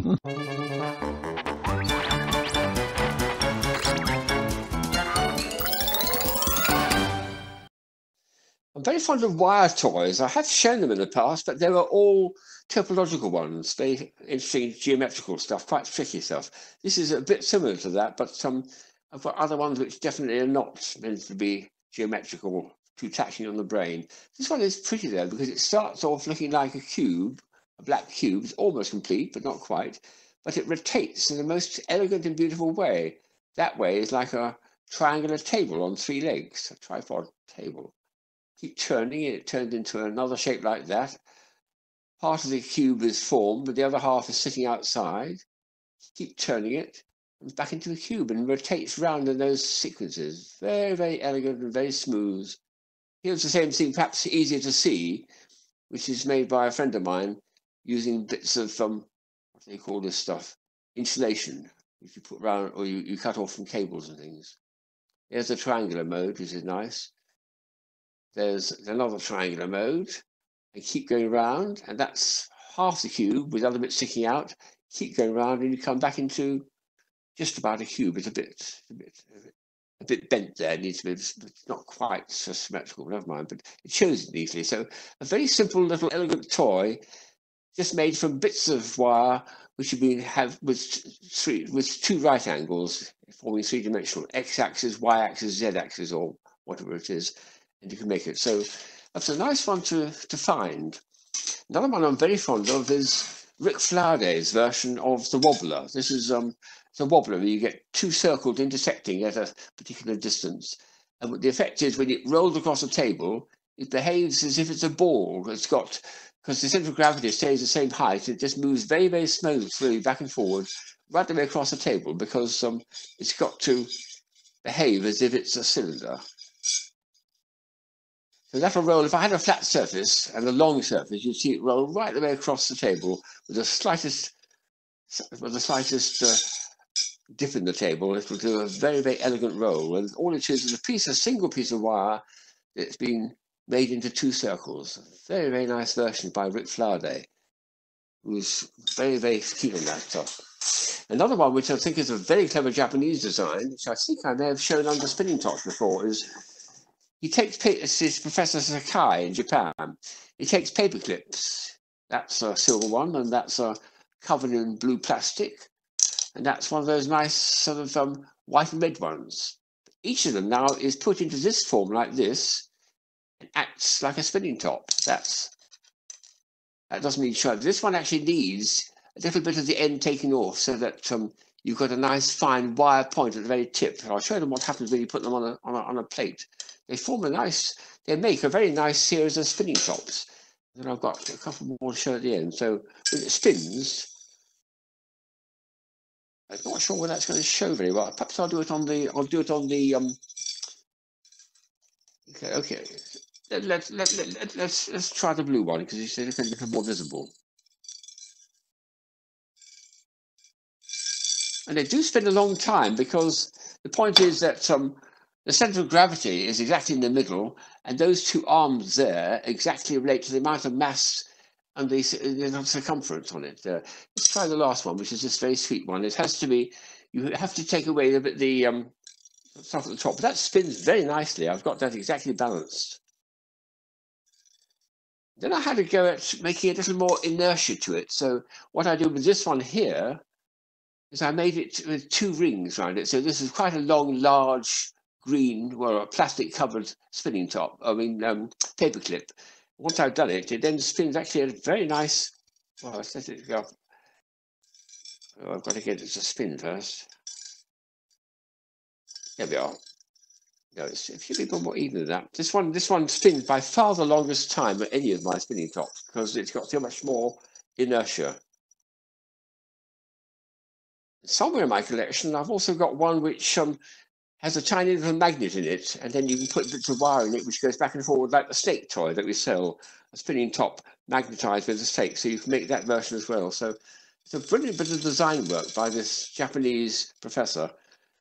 I'm very fond of wire toys. I have shown them in the past, but they were all topological ones. They interesting geometrical stuff, quite tricky stuff. This is a bit similar to that, but I've got other ones which definitely are not meant to be geometrical, too taxing on the brain. This one is pretty though, because it starts off looking like a cube, a black cube. It's almost complete, but not quite. But it rotates in the most elegant and beautiful way. That way is like a triangular table on 3 legs, a tripod table. Keep turning it, it turns into another shape like that. Part of the cube is formed, but the other half is sitting outside. Keep turning it, and back into a cube, and rotates round in those sequences. Very, very elegant and very smooth. Here's the same thing, perhaps easier to see, which is made by a friend of mine using bits of, what do they call this stuff? Insulation, which you put round, or you cut off from cables and things. There's the triangular mode, which is nice. There's another triangular mode, and keep going around, and that's half the cube with other bits sticking out. Keep going around, and you come back into just about a cube. It's a bit bent there. It needs to be, it's not quite so symmetrical. Never mind, but it shows it easily. So a very simple little elegant toy, just made from bits of wire which have with 2 right angles forming 3-dimensional x-axis, y-axis, z-axis, or whatever it is. And you can make it. So that's a nice one to find. Another one I'm very fond of is Rick Flarday's version of the wobbler. This is the wobbler where you get 2 circles intersecting at a particular distance. And what the effect is, when it rolls across a table, it behaves as if it's a ball. It's got, because the central gravity stays the same height, it just moves very, very slowly back and forward right the way across the table, because it's got to behave as if it's a cylinder. So that'll roll. If I had a flat surface and a long surface, you'd see it roll right the way across the table with the slightest dip in the table. It will do a very, very elegant roll. And all it is a single piece of wire that's been made into 2 circles. A very, very nice version by Rick Flarday, who's very, very keen on that stuff. Another one, which I think is a very clever Japanese design, which I think I may have shown under spinning tops before, is this is Professor Sakai in Japan. He takes paper clips. That's a silver one, and that's covered in blue plastic. And that's one of those nice sort of white and red ones. Each of them now is put into this form like this, and acts like a spinning top. That doesn't mean sharp. This one actually needs a little bit of the end taken off, so that you've got a nice fine wire point at the very tip. I'll show them what happens when you put them on a plate. They make a very nice series of spinning tops. And then I've got a couple more to show at the end. So when it spins, I'm not sure whether that's going to show very well. Perhaps I'll do it on the. Okay. Let's try the blue one, because it's a little more visible. And they do spin a long time, because the point is that the centre of gravity is exactly in the middle, and those 2 arms there exactly relate to the amount of mass and the circumference on it. Let's try the last one, which is this very sweet one. It has to be, you have to take away the stuff at the top, but that spins very nicely. I've got that exactly balanced. Then I had to go at making a little more inertia to it. So what I did with this one here is I made it with 2 rings around it. So this is quite a long, large, green, a plastic covered spinning top, paper clip. Once I've done it, it then spins actually a very nice, let's let it go. Oh, I've got to get it to spin first. There we are. No, it should be a bit more even than that. This one spins by far the longest time at any of my spinning tops, because it's got so much more inertia. Somewhere in my collection, I've also got one which has a tiny little magnet in it, and then you can put bits of wire in it, which goes back and forward like the snake toy that we sell, a spinning top magnetized with a snake, so you can make that version as well. So it's a brilliant bit of design work by this Japanese professor,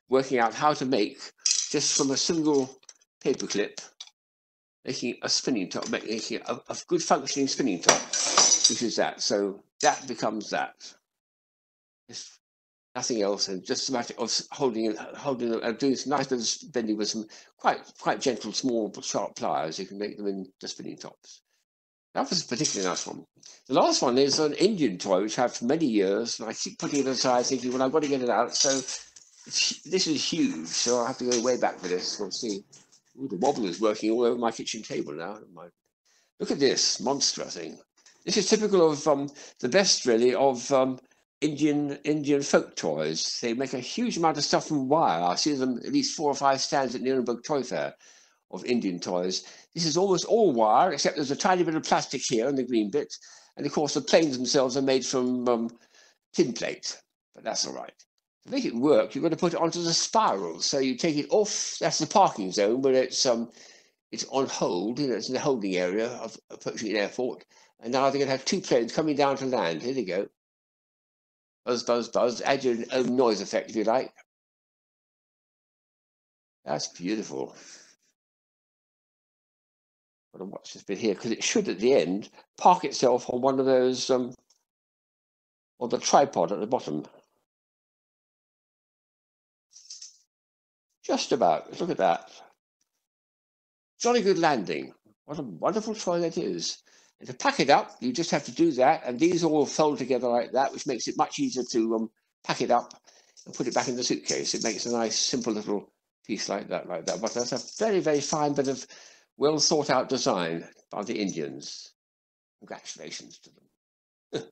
working out how to make, just from a single paper clip, making a spinning top, making a good functioning spinning top, which is that. So that becomes that. Just nothing else, and just a matter of holding them and doing some nice bit of bending with some quite gentle, small, sharp pliers. You can make them into spinning tops. That was a particularly nice one. The last one is an Indian toy, which I've had for many years, and I keep putting it aside, thinking, well, I've got to get it out. So this is huge, so I'll have to go way back for this. We'll see. Ooh, the wobbler is working all over my kitchen table now. Look at this monster thing. This is typical of the best, really, of Indian folk toys. They make a huge amount of stuff from wire. I see them at least 4 or 5 stands at Nuremberg Toy Fair of Indian toys. This is almost all wire, except there's a tiny bit of plastic here in the green bit. And of course, the planes themselves are made from tin plate, but that's all right. To make it work, you've got to put it onto the spiral. So you take it off, that's the parking zone where it's on hold, it's in the holding area of approaching an airport. And now they're going to have 2 planes coming down to land. Here they go. Buzz, buzz, buzz. Add your own noise effect if you like. That's beautiful. Got to watch this bit here because it should at the end park itself on one of those on the tripod at the bottom. Just about. Look at that. Jolly good landing. What a wonderful toy that is. And to pack it up, you just have to do that, and these all fold together like that, which makes it much easier to pack it up and put it back in the suitcase. It makes a nice, simple little piece like that. But that's a very, very fine bit of well thought out design by the Indians. Congratulations to them.